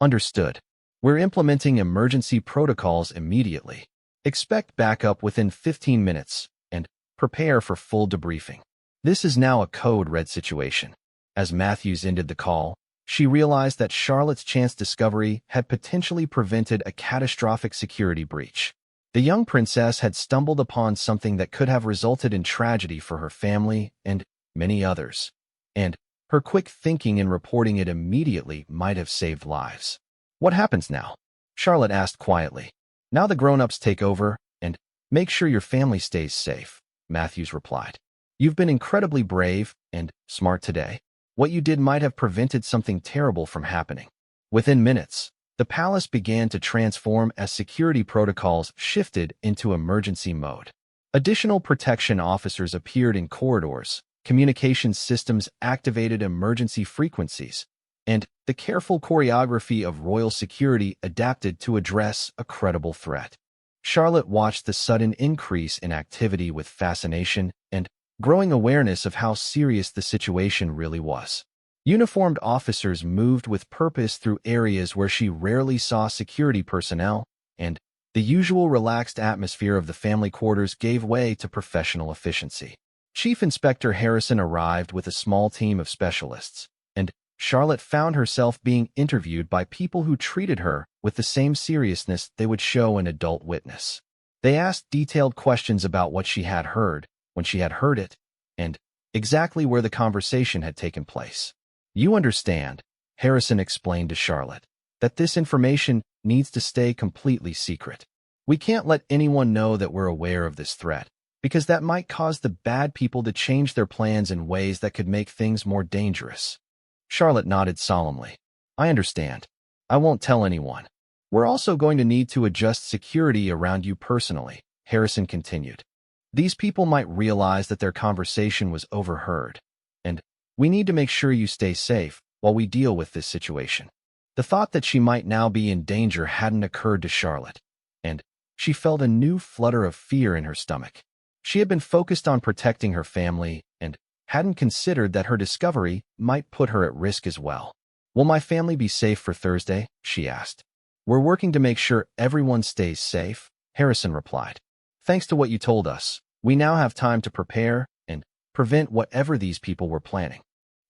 Understood. We're implementing emergency protocols immediately. Expect backup within 15 minutes and prepare for full debriefing. This is now a code red situation. As Matthews ended the call, she realized that Charlotte's chance discovery had potentially prevented a catastrophic security breach. The young princess had stumbled upon something that could have resulted in tragedy for her family and many others, and her quick thinking and reporting it immediately might have saved lives. What happens now? Charlotte asked quietly. Now the grown-ups take over, and make sure your family stays safe, Matthews replied. You've been incredibly brave and smart today. What you did might have prevented something terrible from happening. Within minutes, the palace began to transform as security protocols shifted into emergency mode. Additional protection officers appeared in corridors, communications systems activated emergency frequencies, and the careful choreography of royal security adapted to address a credible threat. Charlotte watched the sudden increase in activity with fascination and growing awareness of how serious the situation really was. Uniformed officers moved with purpose through areas where she rarely saw security personnel, and the usual relaxed atmosphere of the family quarters gave way to professional efficiency. Chief Inspector Harrison arrived with a small team of specialists, and Charlotte found herself being interviewed by people who treated her with the same seriousness they would show an adult witness. They asked detailed questions about what she had heard, when she had heard it, and exactly where the conversation had taken place. You understand, Harrison explained to Charlotte, that this information needs to stay completely secret. We can't let anyone know that we're aware of this threat, because that might cause the bad people to change their plans in ways that could make things more dangerous. Charlotte nodded solemnly. I understand. I won't tell anyone. We're also going to need to adjust security around you personally, Harrison continued. These people might realize that their conversation was overheard, and we need to make sure you stay safe while we deal with this situation. The thought that she might now be in danger hadn't occurred to Charlotte, and she felt a new flutter of fear in her stomach. She had been focused on protecting her family and hadn't considered that her discovery might put her at risk as well. Will my family be safe for Thursday? She asked. We're working to make sure everyone stays safe, Harrison replied. Thanks to what you told us, we now have time to prepare and prevent whatever these people were planning.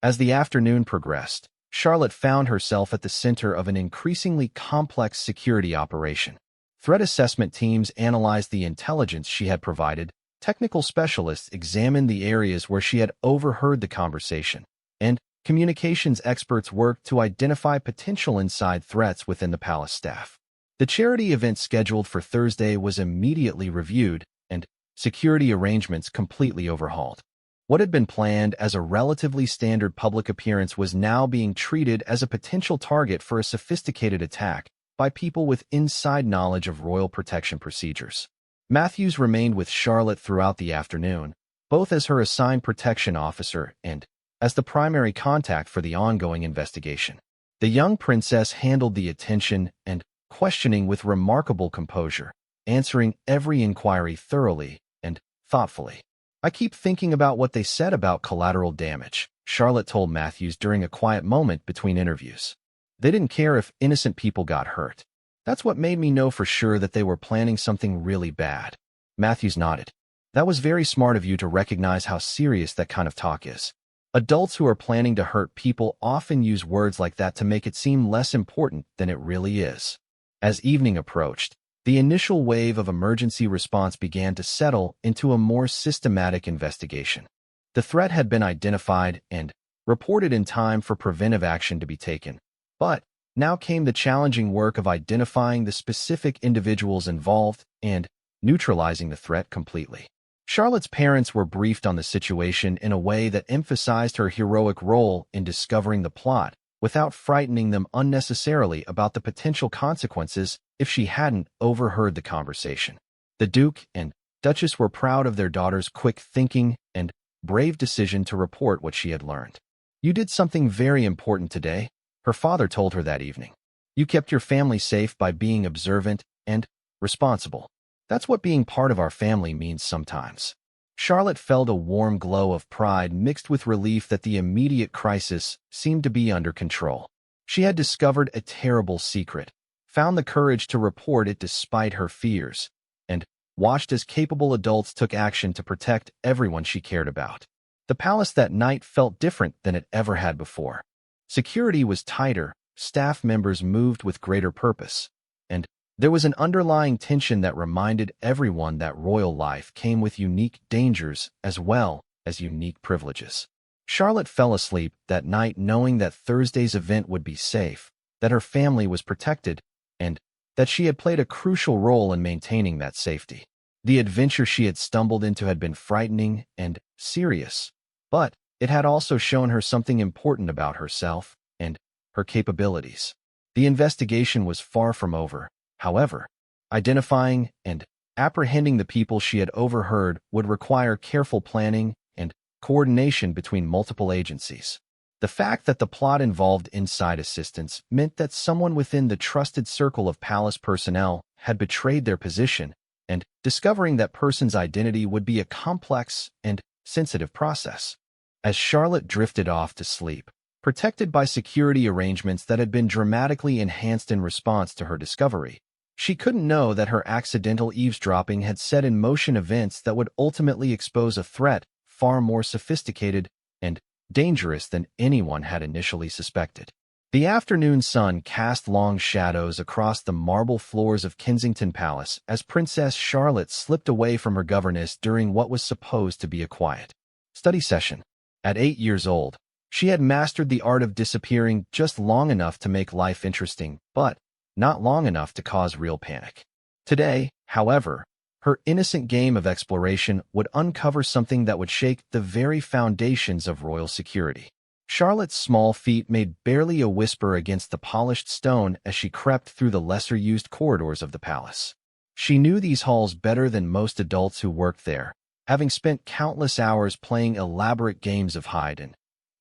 As the afternoon progressed, Charlotte found herself at the center of an increasingly complex security operation. Threat assessment teams analyzed the intelligence she had provided, technical specialists examined the areas where she had overheard the conversation, and communications experts worked to identify potential inside threats within the palace staff. The charity event scheduled for Thursday was immediately reviewed, and security arrangements completely overhauled. What had been planned as a relatively standard public appearance was now being treated as a potential target for a sophisticated attack by people with inside knowledge of royal protection procedures. Matthews remained with Charlotte throughout the afternoon, both as her assigned protection officer and as the primary contact for the ongoing investigation. The young princess handled the attention and questioning with remarkable composure, answering every inquiry thoroughly and thoughtfully. "I keep thinking about what they said about collateral damage," Charlotte told Matthews during a quiet moment between interviews. "They didn't care if innocent people got hurt. That's what made me know for sure that they were planning something really bad." Matthews nodded. "That was very smart of you to recognize how serious that kind of talk is. Adults who are planning to hurt people often use words like that to make it seem less important than it really is." As evening approached, the initial wave of emergency response began to settle into a more systematic investigation. The threat had been identified and reported in time for preventive action to be taken. But now came the challenging work of identifying the specific individuals involved and neutralizing the threat completely. Charlotte's parents were briefed on the situation in a way that emphasized her heroic role in discovering the plot, without frightening them unnecessarily about the potential consequences if she hadn't overheard the conversation. The Duke and Duchess were proud of their daughter's quick thinking and brave decision to report what she had learned. "You did something very important today," her father told her that evening. "You kept your family safe by being observant and responsible. That's what being part of our family means sometimes." Charlotte felt a warm glow of pride mixed with relief that the immediate crisis seemed to be under control. She had discovered a terrible secret, found the courage to report it despite her fears, and watched as capable adults took action to protect everyone she cared about. The palace that night felt different than it ever had before. Security was tighter, staff members moved with greater purpose, and there was an underlying tension that reminded everyone that royal life came with unique dangers as well as unique privileges. Charlotte fell asleep that night knowing that Thursday's event would be safe, that her family was protected, and that she had played a crucial role in maintaining that safety. The adventure she had stumbled into had been frightening and serious, but it had also shown her something important about herself and her capabilities. The investigation was far from over. However, identifying and apprehending the people she had overheard would require careful planning and coordination between multiple agencies. The fact that the plot involved inside assistance meant that someone within the trusted circle of palace personnel had betrayed their position, and discovering that person's identity would be a complex and sensitive process. As Charlotte drifted off to sleep, protected by security arrangements that had been dramatically enhanced in response to her discovery, she couldn't know that her accidental eavesdropping had set in motion events that would ultimately expose a threat far more sophisticated and dangerous than anyone had initially suspected. The afternoon sun cast long shadows across the marble floors of Kensington Palace as Princess Charlotte slipped away from her governess during what was supposed to be a quiet study session. At 8 years old, she had mastered the art of disappearing just long enough to make life interesting, but not long enough to cause real panic. Today, however, her innocent game of exploration would uncover something that would shake the very foundations of royal security. Charlotte's small feet made barely a whisper against the polished stone as she crept through the lesser-used corridors of the palace. She knew these halls better than most adults who worked there, having spent countless hours playing elaborate games of hide and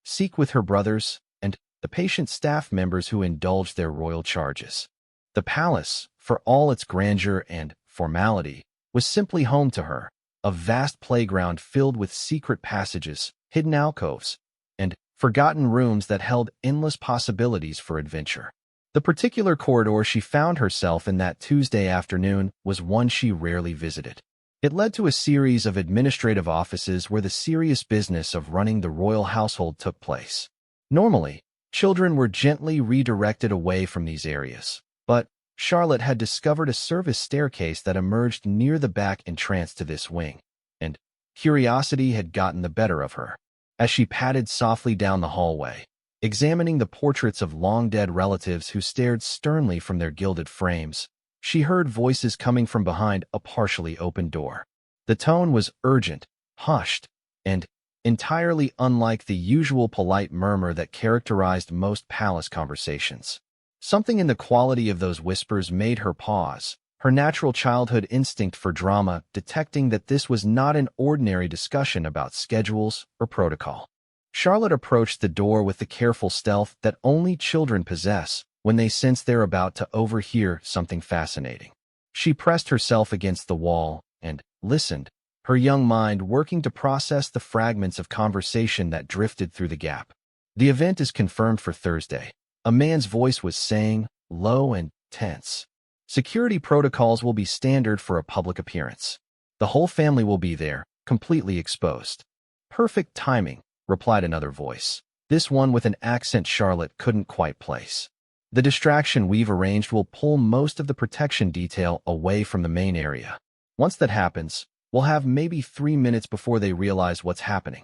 seek with her brothers and the patient staff members who indulged their royal charges. The palace, for all its grandeur and formality, was simply home to her, a vast playground filled with secret passages, hidden alcoves, and forgotten rooms that held endless possibilities for adventure. The particular corridor she found herself in that Tuesday afternoon was one she rarely visited. It led to a series of administrative offices where the serious business of running the royal household took place. Normally, children were gently redirected away from these areas, but Charlotte had discovered a service staircase that emerged near the back entrance to this wing, and curiosity had gotten the better of her. As she padded softly down the hallway, examining the portraits of long-dead relatives who stared sternly from their gilded frames. She heard voices coming from behind a partially open door. The tone was urgent, hushed, and entirely unlike the usual polite murmur that characterized most palace conversations. Something in the quality of those whispers made her pause, her natural childhood instinct for drama detecting that this was not an ordinary discussion about schedules or protocol. Charlotte approached the door with the careful stealth that only children possess when they sense they're about to overhear something fascinating. She pressed herself against the wall and listened, her young mind working to process the fragments of conversation that drifted through the gap. "The event is confirmed for Thursday," a man's voice was saying, low and tense. "Security protocols will be standard for a public appearance. The whole family will be there, completely exposed." "Perfect timing," replied another voice, this one with an accent Charlotte couldn't quite place. "The distraction we've arranged will pull most of the protection detail away from the main area. Once that happens, we'll have maybe 3 minutes before they realize what's happening."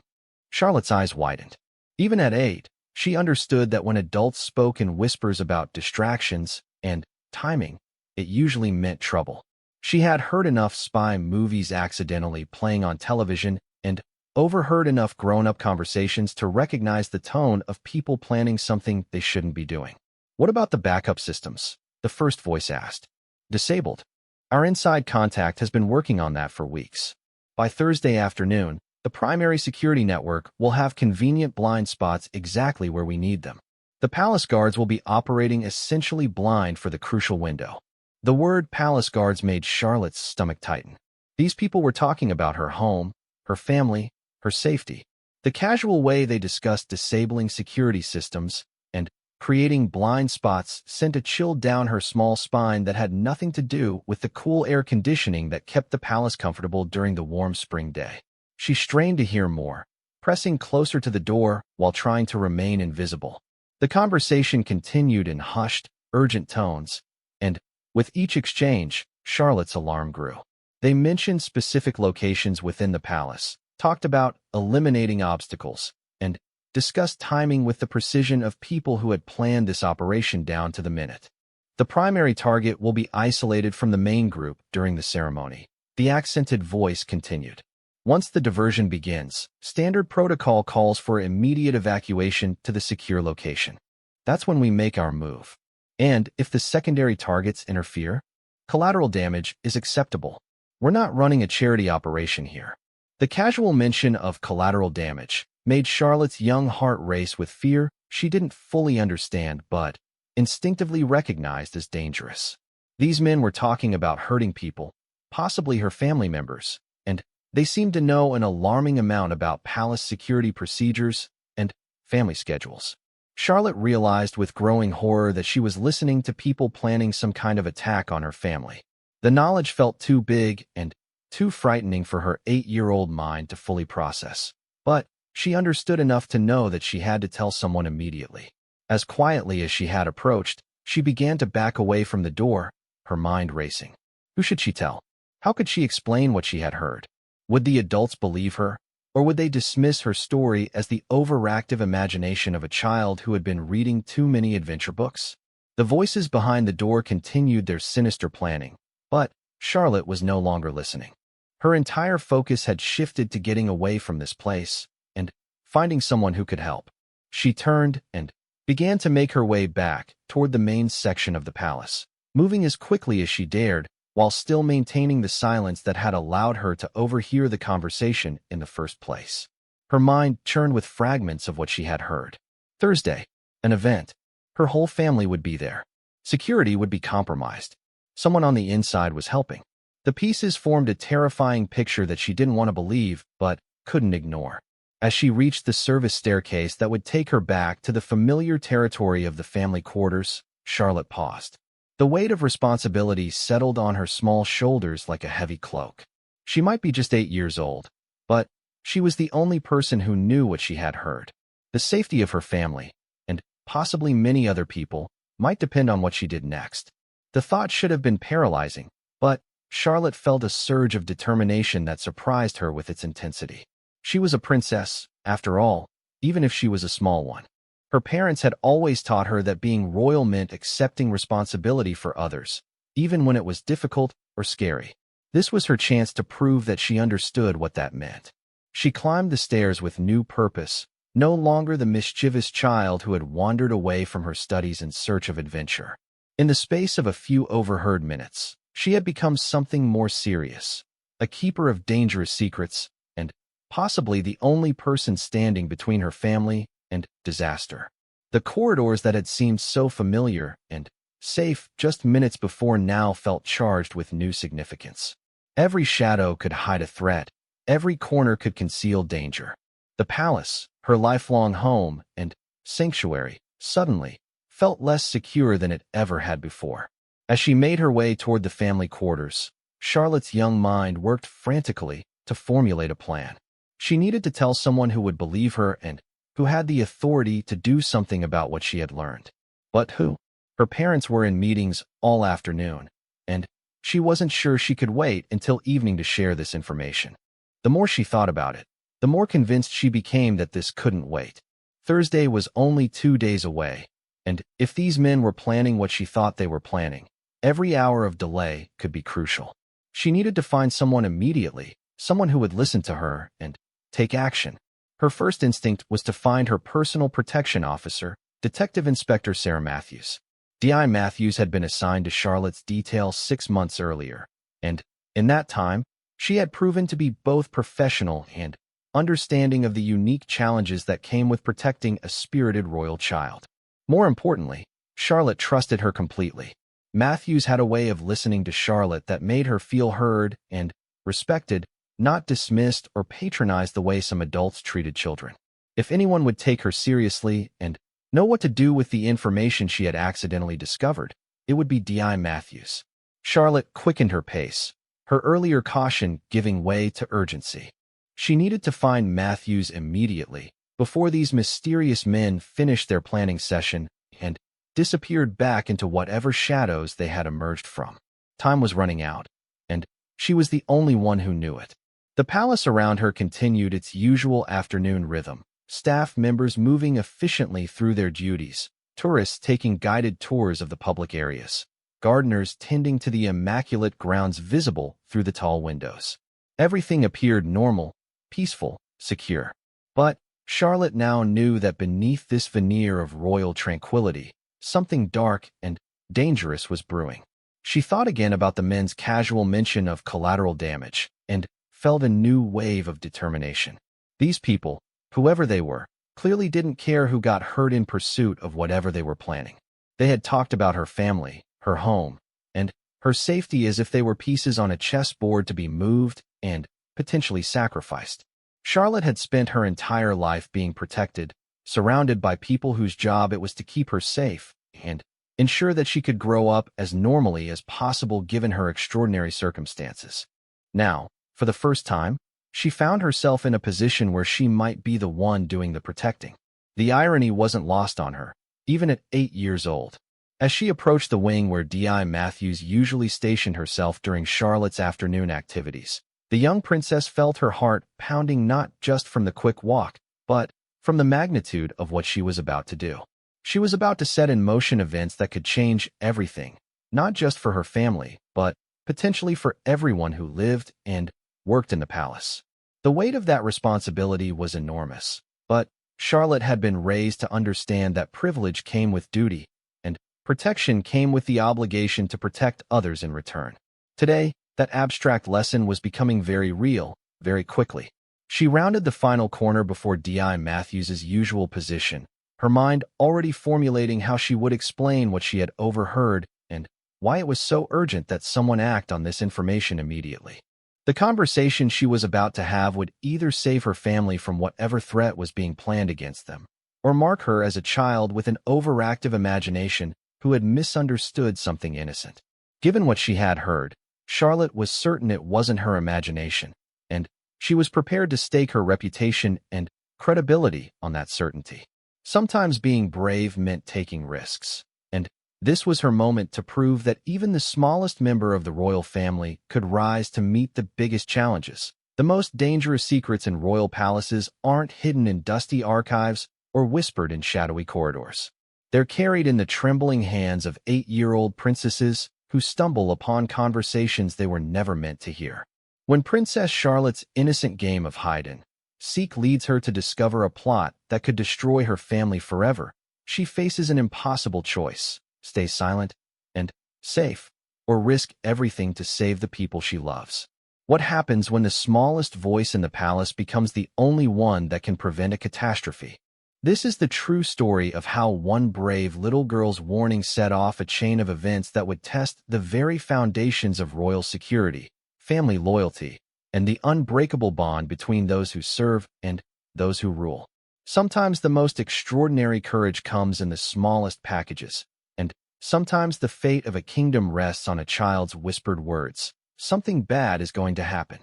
Charlotte's eyes widened. Even at 8, she understood that when adults spoke in whispers about distractions and timing, it usually meant trouble. She had heard enough spy movies accidentally playing on television and overheard enough grown-up conversations to recognize the tone of people planning something they shouldn't be doing. "What about the backup systems?" the first voice asked. "Disabled. Our inside contact has been working on that for weeks. By Thursday afternoon, the primary security network will have convenient blind spots exactly where we need them. The palace guards will be operating essentially blind for the crucial window." The word palace guards made Charlotte's stomach tighten. These people were talking about her home, her family, her safety. The casual way they discussed disabling security systems and creating blind spots sent a chill down her small spine that had nothing to do with the cool air conditioning that kept the palace comfortable during the warm spring day. She strained to hear more, pressing closer to the door while trying to remain invisible. The conversation continued in hushed, urgent tones, and with each exchange, Charlotte's alarm grew. They mentioned specific locations within the palace, talked about eliminating obstacles, and discussed timing with the precision of people who had planned this operation down to the minute. "The primary target will be isolated from the main group during the ceremony," the accented voice continued. "Once the diversion begins, standard protocol calls for immediate evacuation to the secure location. That's when we make our move. And if the secondary targets interfere, collateral damage is acceptable. We're not running a charity operation here." The casual mention of collateral damage made Charlotte's young heart race with fear she didn't fully understand but instinctively recognized as dangerous. These men were talking about hurting people, possibly her family members, and they seemed to know an alarming amount about palace security procedures and family schedules. Charlotte realized with growing horror that she was listening to people planning some kind of attack on her family. The knowledge felt too big and too frightening for her 8-year-old mind to fully process. But she understood enough to know that she had to tell someone immediately. As quietly as she had approached, she began to back away from the door, her mind racing. Who should she tell? How could she explain what she had heard? Would the adults believe her? Or would they dismiss her story as the overactive imagination of a child who had been reading too many adventure books? The voices behind the door continued their sinister planning, but Charlotte was no longer listening. Her entire focus had shifted to getting away from this place and finding someone who could help. She turned and began to make her way back toward the main section of the palace, moving as quickly as she dared while still maintaining the silence that had allowed her to overhear the conversation in the first place. Her mind churned with fragments of what she had heard. Thursday, an event. Her whole family would be there. Security would be compromised. Someone on the inside was helping. The pieces formed a terrifying picture that she didn't want to believe, but couldn't ignore. As she reached the service staircase that would take her back to the familiar territory of the family quarters, Charlotte paused. The weight of responsibility settled on her small shoulders like a heavy cloak. She might be just 8 years old, but she was the only person who knew what she had heard. The safety of her family, and possibly many other people, might depend on what she did next. The thought should have been paralyzing, but Charlotte felt a surge of determination that surprised her with its intensity. She was a princess, after all, even if she was a small one. Her parents had always taught her that being royal meant accepting responsibility for others, even when it was difficult or scary. This was her chance to prove that she understood what that meant. She climbed the stairs with new purpose, no longer the mischievous child who had wandered away from her studies in search of adventure. In the space of a few overheard minutes, she had become something more serious, a keeper of dangerous secrets, and possibly the only person standing between her family and disaster. The corridors that had seemed so familiar and safe just minutes before now felt charged with new significance. Every shadow could hide a threat. Every corner could conceal danger. The palace, her lifelong home and sanctuary, suddenly felt less secure than it ever had before. As she made her way toward the family quarters, Charlotte's young mind worked frantically to formulate a plan. She needed to tell someone who would believe her and who had the authority to do something about what she had learned. But who? Her parents were in meetings all afternoon, and she wasn't sure she could wait until evening to share this information. The more she thought about it, the more convinced she became that this couldn't wait. Thursday was only 2 days away, and if these men were planning what she thought they were planning, every hour of delay could be crucial. She needed to find someone immediately, someone who would listen to her and take action. Her first instinct was to find her personal protection officer, Detective Inspector Sarah Matthews. D.I. Matthews had been assigned to Charlotte's detail 6 months earlier, and in that time, she had proven to be both professional and understanding of the unique challenges that came with protecting a spirited royal child. More importantly, Charlotte trusted her completely. Matthews had a way of listening to Charlotte that made her feel heard and respected, not dismissed or patronized the way some adults treated children. If anyone would take her seriously and know what to do with the information she had accidentally discovered, it would be D.I. Matthews. Charlotte quickened her pace, her earlier caution giving way to urgency. She needed to find Matthews immediately, before these mysterious men finished their planning session and disappeared back into whatever shadows they had emerged from. Time was running out, and she was the only one who knew it. The palace around her continued its usual afternoon rhythm, staff members moving efficiently through their duties, tourists taking guided tours of the public areas, gardeners tending to the immaculate grounds visible through the tall windows. Everything appeared normal, peaceful, secure. But Charlotte now knew that beneath this veneer of royal tranquility, something dark and dangerous was brewing. She thought again about the men's casual mention of collateral damage and felt a new wave of determination. These people, whoever they were, clearly didn't care who got hurt in pursuit of whatever they were planning. They had talked about her family, her home, and her safety as if they were pieces on a chessboard to be moved and potentially sacrificed. Charlotte had spent her entire life being protected, surrounded by people whose job it was to keep her safe and ensure that she could grow up as normally as possible given her extraordinary circumstances. Now, for the first time, she found herself in a position where she might be the one doing the protecting. The irony wasn't lost on her, even at 8 years old. As she approached the wing where D.I. Matthews usually stationed herself during Charlotte's afternoon activities, the young princess felt her heart pounding not just from the quick walk, but from the magnitude of what she was about to do. She was about to set in motion events that could change everything, not just for her family, but potentially for everyone who lived and worked in the palace. The weight of that responsibility was enormous, but Charlotte had been raised to understand that privilege came with duty, and protection came with the obligation to protect others in return. Today, that abstract lesson was becoming very real, very quickly. She rounded the final corner before D.I. Matthews's usual position, her mind already formulating how she would explain what she had overheard and why it was so urgent that someone act on this information immediately. The conversation she was about to have would either save her family from whatever threat was being planned against them, or mark her as a child with an overactive imagination who had misunderstood something innocent. Given what she had heard, Charlotte was certain it wasn't her imagination, and she was prepared to stake her reputation and credibility on that certainty. Sometimes being brave meant taking risks, and this was her moment to prove that even the smallest member of the royal family could rise to meet the biggest challenges. The most dangerous secrets in royal palaces aren't hidden in dusty archives or whispered in shadowy corridors. They're carried in the trembling hands of 8-year-old princesses who stumble upon conversations they were never meant to hear. When Princess Charlotte's innocent game of hide-and-seek leads her to discover a plot that could destroy her family forever, she faces an impossible choice: stay silent and safe, or risk everything to save the people she loves. What happens when the smallest voice in the palace becomes the only one that can prevent a catastrophe? This is the true story of how one brave little girl's warning set off a chain of events that would test the very foundations of royal security, family loyalty, and the unbreakable bond between those who serve and those who rule. Sometimes the most extraordinary courage comes in the smallest packages, and sometimes the fate of a kingdom rests on a child's whispered words. Something bad is going to happen.